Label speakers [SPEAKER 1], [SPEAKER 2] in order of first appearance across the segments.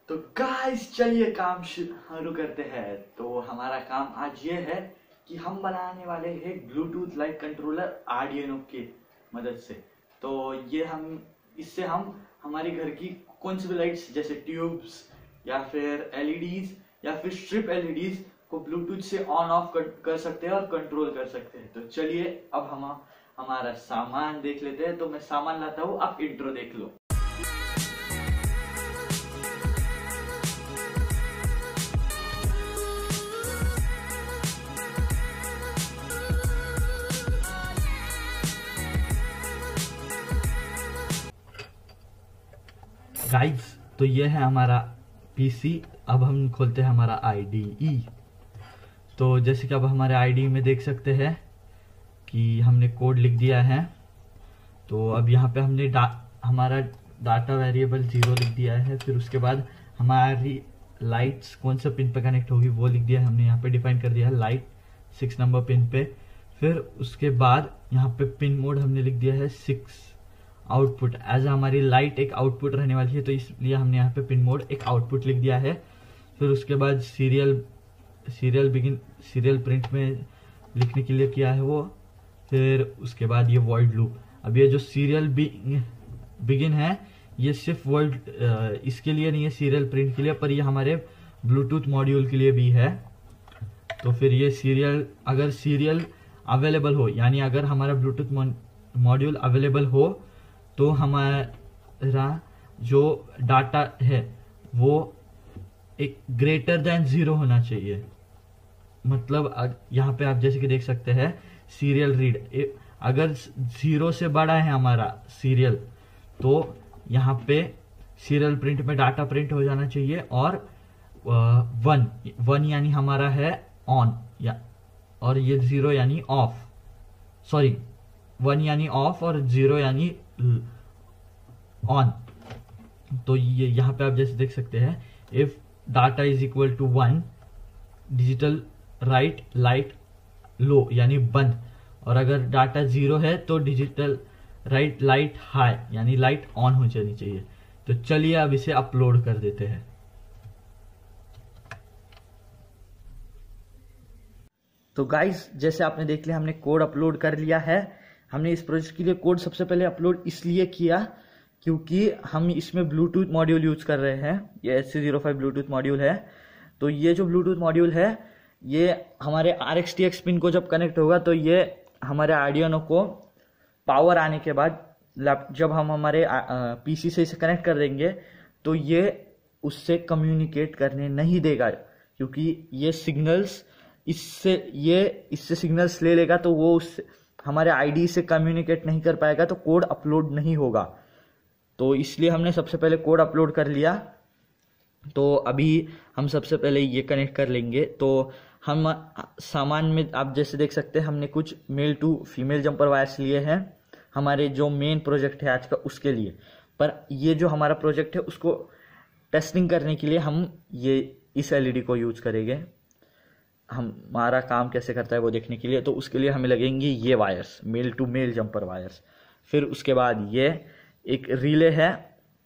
[SPEAKER 1] तो गाइस चलिए काम शुरू करते हैं। तो हमारा काम आज ये है कि हम बनाने वाले हैं ब्लूटूथ लाइट कंट्रोलर आर्डिनो की मदद से। तो ये इससे हम हमारे घर की कौन सी भी लाइट्स जैसे ट्यूब्स या फिर एलईडीज या फिर स्ट्रिप एलईडीज को ब्लूटूथ से ऑन ऑफ कर सकते हैं और कंट्रोल कर सकते हैं। तो चलिए अब हम हमारा सामान देख लेते हैं। तो मैं सामान लाता हूँ, आप इंट्रो देख लो। गाइस तो ये है हमारा पीसी। अब हम खोलते हैं हमारा आईडीई। तो जैसे कि अब हमारे आईडीई में देख सकते हैं कि हमने कोड लिख दिया है। तो अब यहाँ पे हमने हमारा डाटा वेरिएबल 0 लिख दिया है। फिर उसके बाद हमारी लाइट्स कौन सा पिन पे कनेक्ट होगी वो लिख दिया है हमने। यहाँ पे डिफाइन कर दिया है लाइट 6 नंबर पिन पे। फिर उसके बाद यहाँ पे पिन मोड हमने लिख दिया है 6 आउटपुट। एज हमारी लाइट एक आउटपुट रहने वाली है तो इसलिए हमने यहाँ पे पिन मोड एक आउटपुट लिख दिया है। फिर उसके बाद सीरियल प्रिंट में लिखने के लिए किया है वो। फिर उसके बाद ये वॉइड लूप। अब ये जो सीरियल बिगिन है ये सिर्फ वर्ड इसके लिए नहीं है, सीरियल प्रिंट के लिए, पर ये हमारे ब्लूटूथ मॉड्यूल के लिए भी है। तो फिर ये अगर सीरियल अवेलेबल हो, यानी अगर हमारा ब्लूटूथ मॉड्यूल अवेलेबल हो तो हमारा जो डाटा है वो एक ग्रेटर देन 0 होना चाहिए। मतलब यहाँ पे आप जैसे कि देख सकते हैं सीरियल रीड, अगर 0 से बड़ा है हमारा सीरियल तो यहाँ पे सीरियल प्रिंट में डाटा प्रिंट हो जाना चाहिए। और 1 यानी हमारा है ऑन, और ये 0 यानी ऑफ। सॉरी, 1 यानी ऑफ और 0 यानी ऑन। तो ये यहाँ पे आप जैसे देख सकते हैं if data is equal to 1 digital write light low यानी बंद, और अगर डाटा 0 है तो डिजिटल राइट लाइट हाई यानी लाइट ऑन हो जानी चाहिए। तो चलिए अब इसे अपलोड कर देते हैं। तो गाइस जैसे आपने देख लिया हमने कोड अपलोड कर लिया है। हमने इस प्रोजेक्ट के लिए कोड सबसे पहले अपलोड इसलिए किया क्योंकि हम इसमें ब्लूटूथ मॉड्यूल यूज कर रहे हैं। ये HC05 ब्लूटूथ मॉड्यूल है। तो ये जो ब्लूटूथ मॉड्यूल है ये हमारे RxTX पिन को जब कनेक्ट होगा तो ये हमारे आर्डिनो को पावर आने के बाद जब हम हमारे पीसी से इसे कनेक्ट कर देंगे तो ये उससे कम्युनिकेट करने नहीं देगा, क्योंकि ये सिग्नल्स इससे सिग्नल्स ले लेगा तो वो उससे हमारे आईडी से कम्युनिकेट नहीं कर पाएगा, तो कोड अपलोड नहीं होगा। तो इसलिए हमने सबसे पहले कोड अपलोड कर लिया। तो अभी हम सबसे पहले ये कनेक्ट कर लेंगे। तो हम सामान में आप जैसे देख सकते हैं हमने कुछ male to female jumper wires लिए हैं हमारे जो मेन प्रोजेक्ट है आज का उसके लिए। पर ये जो हमारा प्रोजेक्ट है उसको टेस्टिंग करने के लिए हम इस एलईडी को यूज करेंगे। हमारा काम कैसे करता है वो देखने के लिए। तो उसके लिए हमें लगेंगे ये wires, male to male jumper wires. फिर उसके बाद ये एक रिले है।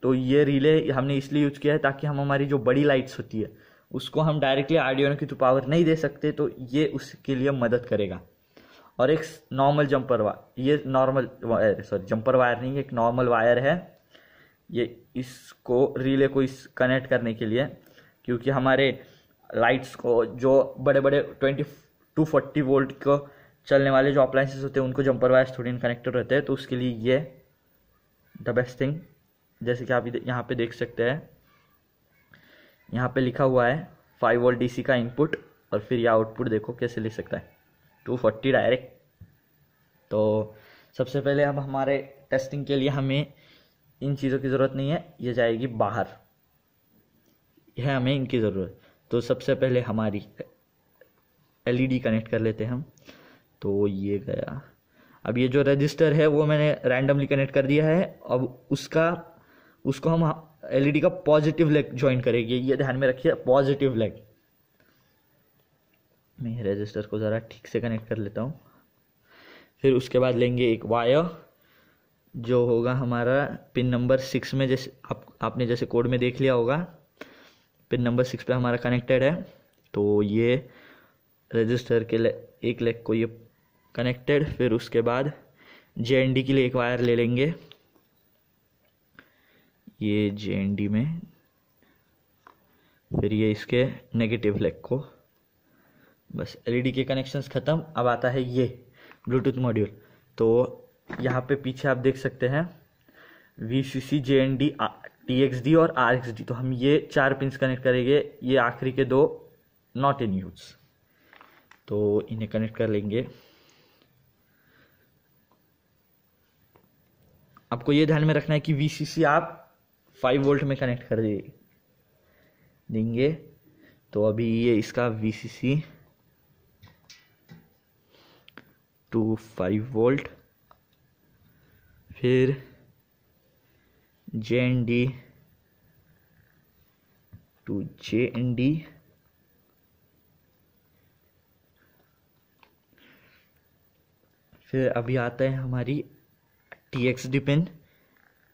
[SPEAKER 1] तो ये रिले हमने इसलिए यूज किया है ताकि हम हमारी जो बड़ी लाइट्स होती है उसको हम डायरेक्टली आर्डिनो की तो पावर नहीं दे सकते, तो ये उसके लिए मदद करेगा। और एक नॉर्मल जंपर वायर, ये नॉर्मल जंपर वायर नहीं, एक नॉर्मल वायर है ये इसको रिले को कनेक्ट करने के लिए, क्योंकि हमारे लाइट्स को जो बड़े बड़े 20 to 40 वोल्ट को चलने वाले जो अप्लायंसेस होते हैं उनको जंपर वायर्स थोड़ी कनेक्टेड रहते हैं। तो उसके लिए ये द बेस्ट थिंग। जैसे कि आप यहाँ पे देख सकते हैं, यहाँ पे लिखा हुआ है 5 वोल्ट DC का इनपुट, और फिर ये आउटपुट देखो कैसे ले सकता है 240 डायरेक्ट। तो सबसे पहले अब हमारे टेस्टिंग के लिए हमें इन चीज़ों की ज़रूरत नहीं है, ये जाएगी बाहर, यह हमें इनकी ज़रूरत। तो सबसे पहले हमारी एलईडी कनेक्ट कर लेते हैं हम। तो ये गया। अब ये जो रजिस्टर है वो मैंने रैंडमली कनेक्ट कर दिया है। अब उसको हम एलईडी का पॉजिटिव लेग ज्वाइन करेंगे, ये ध्यान में रखिए, पॉजिटिव लेग। मैं रजिस्टर को ज़रा ठीक से कनेक्ट कर लेता हूँ। फिर उसके बाद लेंगे एक वायर जो होगा हमारा पिन नंबर 6 में, जैसे आपने जैसे कोड में देख लिया होगा। पिन नंबर 6 पे हमारा कनेक्टेड है। तो ये रजिस्टर के एक लेग को ये कनेक्टेड, फिर उसके बाद JND के लिए एक वायर ले लेंगे, ये JND में, फिर ये इसके नेगेटिव लेग को। बस LED के कनेक्शंस ख़त्म। अब आता है ये ब्लूटूथ मॉड्यूल। तो यहाँ पे पीछे आप देख सकते हैं VCC, JND, TXD और RXD। तो हम ये 4 पिंस कनेक्ट करेंगे, ये आखिरी के 2 नॉट इन यूज, तो इन्हें कनेक्ट कर लेंगे। आपको ये ध्यान में रखना है कि VCC आप 5 वोल्ट में कनेक्ट कर देंगे। तो अभी ये इसका VCC टू 5 वोल्ट, फिर JND टू JND, फिर अभी आता है हमारी TXD पिन,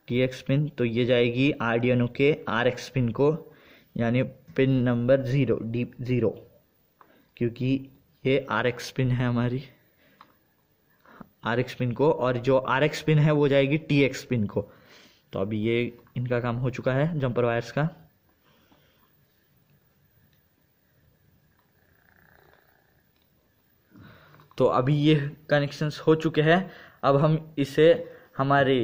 [SPEAKER 1] TX पिन। तो ये जाएगी Arduino के RX पिन को, यानी पिन नंबर 0, क्योंकि ये RX पिन है हमारी, RX पिन को, और जो RX पिन है वो जाएगी TX पिन को। तो अभी ये इनका काम हो चुका है जंपर वायर्स का। तो अभी ये कनेक्शंस हो चुके हैं। अब हम इसे हमारे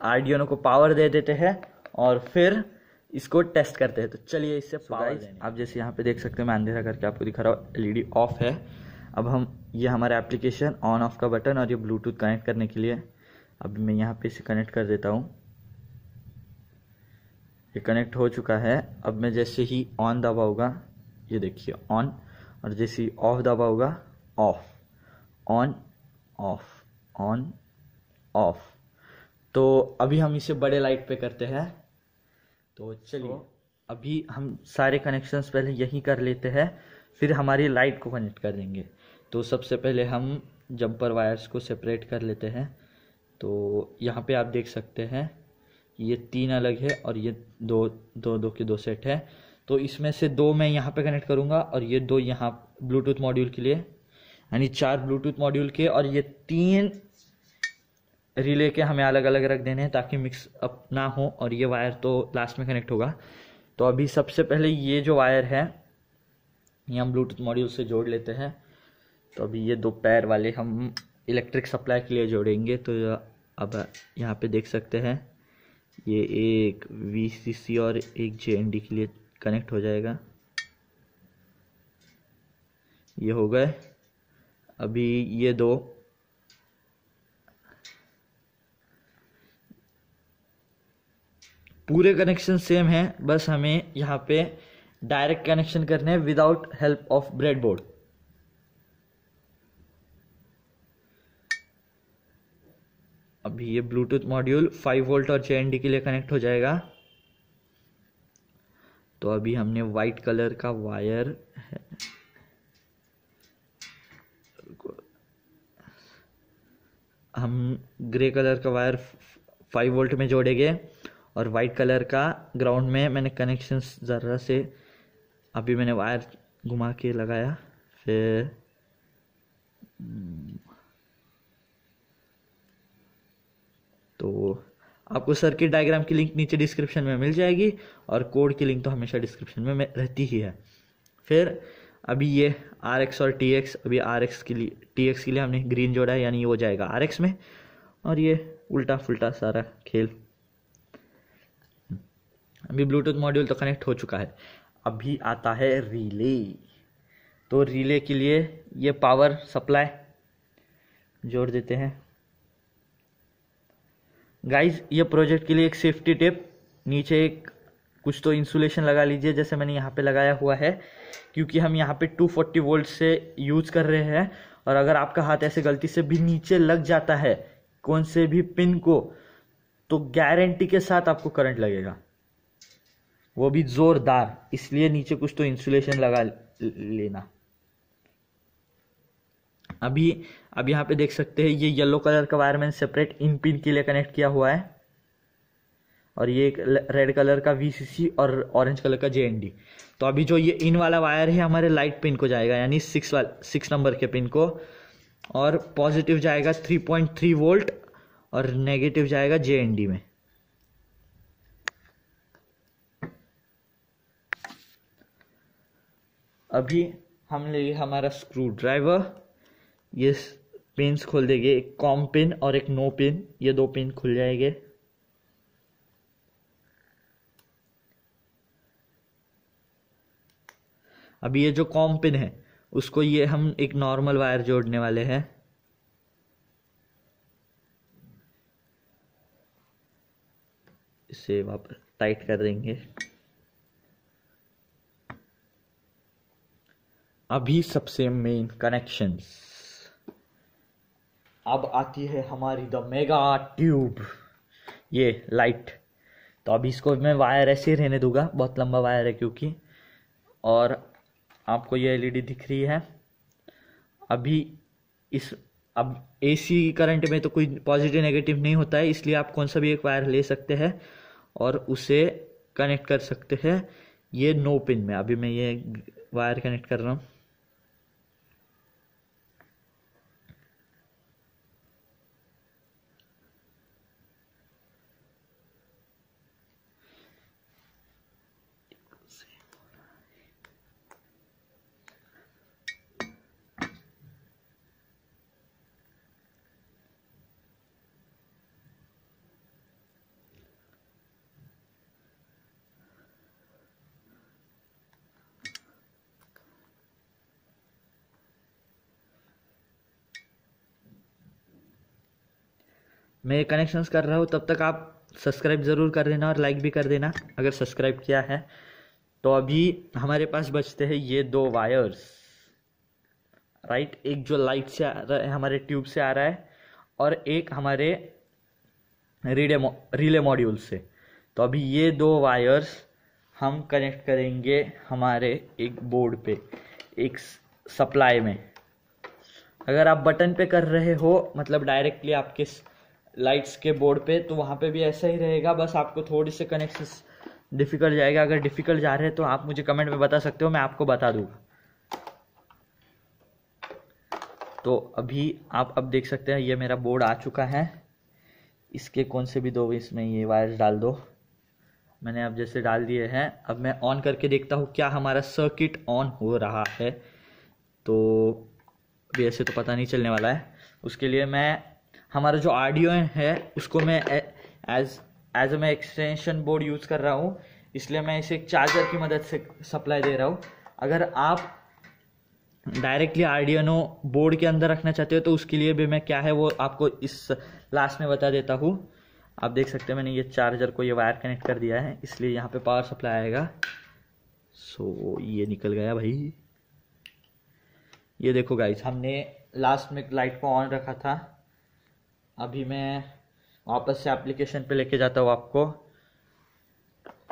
[SPEAKER 1] Arduino को पावर दे देते हैं और फिर इसको टेस्ट करते हैं। तो चलिए इससे पावर देने। आप जैसे यहाँ पे देख सकते हैं, मैं अंधेरा करके आपको दिखा रहा हूँ, LED ऑफ है। अब हम ये हमारा एप्लीकेशन ऑन ऑफ का बटन और ये ब्लूटूथ कनेक्ट करने के लिए, अब मैं यहाँ पे इसे कनेक्ट कर देता हूँ। ये कनेक्ट हो चुका है। अब मैं जैसे ही ऑन दबाऊंगा, ये देखिए ऑन, और जैसे ही ऑफ दबाऊंगा off, on off, on off. तो अभी हम इसे बड़े लाइट पे करते हैं। तो चलिए अभी हम सारे कनेक्शंस पहले यही कर लेते हैं, फिर हमारी लाइट को कनेक्ट कर देंगे। तो सबसे पहले हम जंपर वायर्स को सेपरेट कर लेते हैं। तो यहाँ पे आप देख सकते हैं ये 3 अलग है और ये दो के 2 सेट है। तो इसमें से 2 मैं यहाँ पे कनेक्ट करूँगा और ये 2 यहाँ ब्लूटूथ मॉड्यूल के लिए, यानी 4 ब्लूटूथ मॉड्यूल के, और ये 3 रिले के हमें अलग अलग रख देने हैं ताकि मिक्स अप ना हो, और ये वायर तो लास्ट में कनेक्ट होगा। तो अभी सबसे पहले ये जो वायर है ये हम ब्लूटूथ मॉड्यूल से जोड़ लेते हैं। तो अभी ये 2 पैर वाले हम इलेक्ट्रिक सप्लाई के लिए जोड़ेंगे। तो अब यहाँ पे देख सकते हैं ये एक VCC और एक JND के लिए कनेक्ट हो जाएगा। ये हो गए। अभी ये 2 पूरे कनेक्शन सेम है, बस हमें यहाँ पे डायरेक्ट कनेक्शन करने हैं विदाउट हेल्प ऑफ ब्रेडबोर्ड। अभी ये ब्लूटूथ मॉड्यूल 5 वोल्ट और JND के लिए कनेक्ट हो जाएगा। तो अभी हमने वाइट कलर का वायर है, हम ग्रे कलर का वायर 5 वोल्ट में जोड़ेंगे और वाइट कलर का ग्राउंड में मैंने कनेक्शंस ज़रा से अभी मैंने वायर घुमा के लगाया। फिर तो आपको सर्किट डायग्राम की लिंक नीचे डिस्क्रिप्शन में मिल जाएगी और कोड की लिंक तो हमेशा डिस्क्रिप्शन में रहती ही है। फिर अभी ये RX और TX, अभी RX के लिए TX के लिए हमने ग्रीन जोड़ा है, यानी वो जाएगा RX में, और ये उल्टा फुल्टा सारा खेल। अभी ब्लूटूथ मॉड्यूल तो कनेक्ट हो चुका है। अभी आता है रिले। तो रिले के लिए ये पावर सप्लाई जोड़ देते हैं। गाइज ये प्रोजेक्ट के लिए एक सेफ्टी टिप, नीचे एक कुछ तो इंसुलेशन लगा लीजिए, जैसे मैंने यहाँ पे लगाया हुआ है, क्योंकि हम यहाँ पे 240 वोल्ट से यूज कर रहे हैं। और अगर आपका हाथ ऐसे गलती से भी नीचे लग जाता है कौन से भी पिन को, तो गारंटी के साथ आपको करंट लगेगा, वो भी जोरदार। इसलिए नीचे कुछ तो इंसुलेशन लगा लेना। अभी यहाँ पे देख सकते हैं ये येलो कलर का वायर मैंने सेपरेट इन पिन के लिए कनेक्ट किया हुआ है। और ये एक रेड कलर का VCC और ऑरेंज कलर का JND। तो अभी जो ये इन वाला वायर है हमारे लाइट पिन को जाएगा, यानी 6 नंबर के पिन को, और पॉजिटिव जाएगा 3.3 वोल्ट और नेगेटिव जाएगा JND में। अभी हम लेंगे हमारा स्क्रू ड्राइवर, ये पिन्स खोल देंगे, एक कॉम पिन और एक नो पिन, ये 2 पिन खुल जाएंगे। अभी ये जो कॉम पिन है उसको ये हम एक नॉर्मल वायर जोड़ने वाले हैं। इसे वापस टाइट कर देंगे। अभी सबसे मेन कनेक्शंस, अब आती है हमारी द मेगा ट्यूब, ये लाइट। तो अभी इसको मैं वायर ऐसे ही रहने दूंगा, बहुत लंबा वायर है क्योंकि, और आपको ये LED दिख रही है। अभी अब AC करंट में तो कोई पॉजिटिव नेगेटिव नहीं होता है, इसलिए आप कौन सा भी एक वायर ले सकते हैं और उसे कनेक्ट कर सकते हैं ये नो पिन में। अभी मैं ये वायर कनेक्ट कर रहा हूँ। मैं कनेक्शंस कर रहा हूँ, तब तक आप सब्सक्राइब ज़रूर कर देना और लाइक भी कर देना अगर सब्सक्राइब किया है। तो अभी हमारे पास बचते हैं ये 2 वायर्स, राइट। एक जो लाइट से आ रहा है, हमारे ट्यूब से आ रहा है, और एक हमारे रिले मॉड्यूल से। तो अभी ये 2 वायर्स हम कनेक्ट करेंगे हमारे एक बोर्ड पे, एक सप्लाई में। अगर आप बटन पे कर रहे हो, मतलब डायरेक्टली आपके लाइट्स के बोर्ड पे, तो वहाँ पे भी ऐसा ही रहेगा, बस आपको थोड़ी से कनेक्शन डिफिकल्ट जाएगा। अगर डिफिकल्ट जा रहे हैं तो आप मुझे कमेंट में बता सकते हो, मैं आपको बता दूंगा। तो अभी आप अब देख सकते हैं ये मेरा बोर्ड आ चुका है। इसके कौन से भी 2 इसमें ये वायर्स डाल दो। मैंने अब जैसे डाल दिए हैं, अब मैं ऑन करके देखता हूँ क्या हमारा सर्किट ऑन हो रहा है। तो अभी ऐसे तो पता नहीं चलने वाला है। उसके लिए मैं हमारा जो ऑडियो है उसको मैं एज मैं एक्सटेंशन बोर्ड यूज़ कर रहा हूँ, इसलिए मैं इसे एक चार्जर की मदद से सप्लाई दे रहा हूँ। अगर आप डायरेक्टली आर्डिनो बोर्ड के अंदर रखना चाहते हो तो उसके लिए भी मैं क्या है वो आपको इस लास्ट में बता देता हूँ। आप देख सकते हैं मैंने ये चार्जर को ये वायर कनेक्ट कर दिया है, इसलिए यहाँ पे पावर सप्लाई आएगा। सो ये निकल गया भाई। ये देखो गाइस, हमने लास्ट में लाइट को ऑन रखा था। अभी मैं वापस से एप्लीकेशन पे लेके जाता हूँ आपको।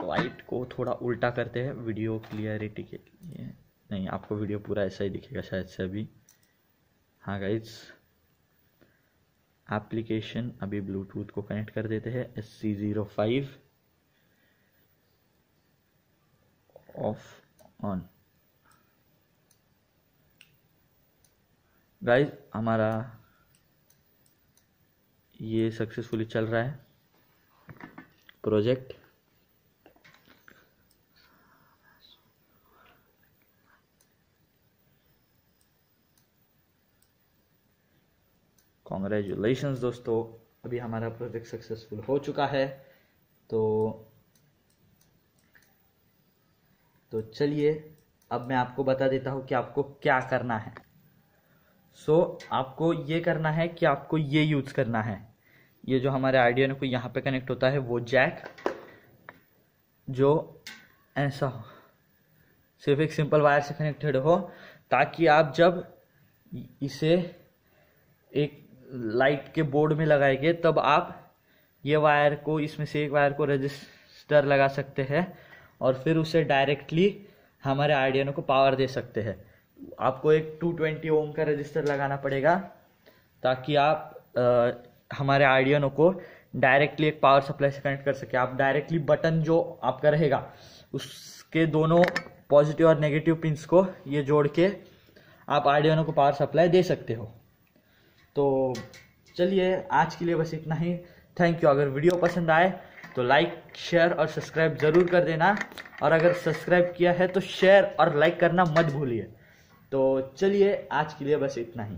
[SPEAKER 1] लाइट को थोड़ा उल्टा करते हैं वीडियो क्लियरिटी के लिए। नहीं, आपको वीडियो पूरा ऐसा ही दिखेगा शायद से अभी। हाँ गाइस, एप्लीकेशन अभी ब्लूटूथ को कनेक्ट कर देते हैं। SC05 of on. गाइस हमारा ये सक्सेसफुली चल रहा है प्रोजेक्ट। कॉन्ग्रेचुलेशंस दोस्तों, अभी हमारा प्रोजेक्ट सक्सेसफुल हो चुका है। तो चलिए अब मैं आपको बता देता हूँ कि आपको क्या करना है। आपको ये करना है कि आपको ये यूज करना है। ये जो हमारे आर्डिनो को यहाँ पे कनेक्ट होता है वो जैक, जो ऐसा हो, सिर्फ एक सिंपल वायर से कनेक्टेड हो, ताकि आप जब इसे एक लाइट के बोर्ड में लगाएंगे तब आप ये वायर को, इसमें से एक वायर को रजिस्टर लगा सकते हैं और फिर उसे डायरेक्टली हमारे आर्डिनो को पावर दे सकते हैं। आपको एक 220 ओम का रजिस्टर लगाना पड़ेगा ताकि आप हमारे आर्डिनो को डायरेक्टली एक पावर सप्लाई से कनेक्ट कर सके। आप डायरेक्टली बटन जो आपका रहेगा उसके दोनों पॉजिटिव और नेगेटिव पिंस को ये जोड़ के आप आर्डिनो को पावर सप्लाई दे सकते हो। तो चलिए आज के लिए बस इतना ही। Thank you. अगर वीडियो पसंद आए तो लाइक, शेयर और सब्सक्राइब ज़रूर कर देना, और अगर सब्सक्राइब किया है तो शेयर और लाइक करना मत भूलिए। तो चलिए आज के लिए बस इतना ही।